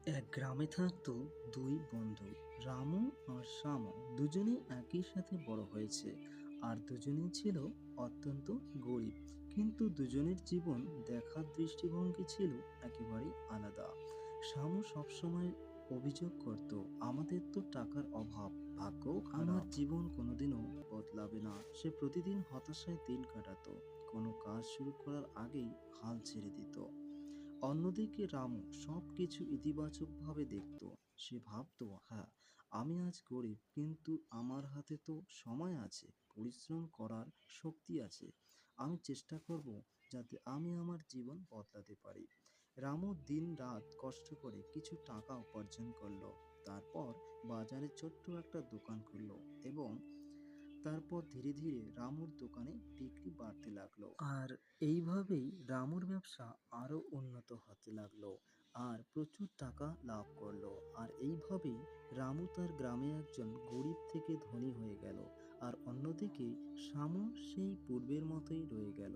এক গ্রামে থাকতো দুই বন্ধু, রামু আর শ্যামু। দুজনেই একই সাথে বড় হয়েছে, আর দুজনেই ছিল অত্যন্ত গরিব। কিন্তু দুজনের জীবন দেখার দৃষ্টিভঙ্গি ছিল একেবারেই আলাদা। শ্যামু সবসময় অভিযোগ করত, আমাদের তো টাকার অভাব, ভাগ্যও খারাপ, আমার জীবন কোনোদিনও বদলাবে না। সে প্রতিদিন হতাশায় দিন কাটাতো, কোনো কাজ শুরু করার আগেই হাল ছেড়ে দিত। অন্যদিকে রামু সবকিছু ইতিবাচকভাবে দেখত। সে ভাবতো, হ্যাঁ, আমি আজ গরিব, কিন্তু আমার হাতে তো সময় আছে, পরিশ্রম করার শক্তি আছে। আমি চেষ্টা করব যাতে আমি আমার জীবন বদলাতে পারি। রামু দিন রাত কষ্ট করে কিছু টাকা উপার্জন করলো। তারপর বাজারে ছোট্ট একটা দোকান খুললো, এবং তারপর ধীরে ধীরে রামুর দোকানে বিক্রি বাড়তে লাগলো। আর এইভাবেই রামুর ব্যবসা আরো উন্নত হতে লাগলো, আর প্রচুর টাকা লাভ করলো। আর এইভাবেই রামু তার গ্রামে একজন গরিব থেকে ধনী হয়ে গেল। আর অন্যদিকে শ্যামু সেই পূর্বের মতোই রয়ে গেল।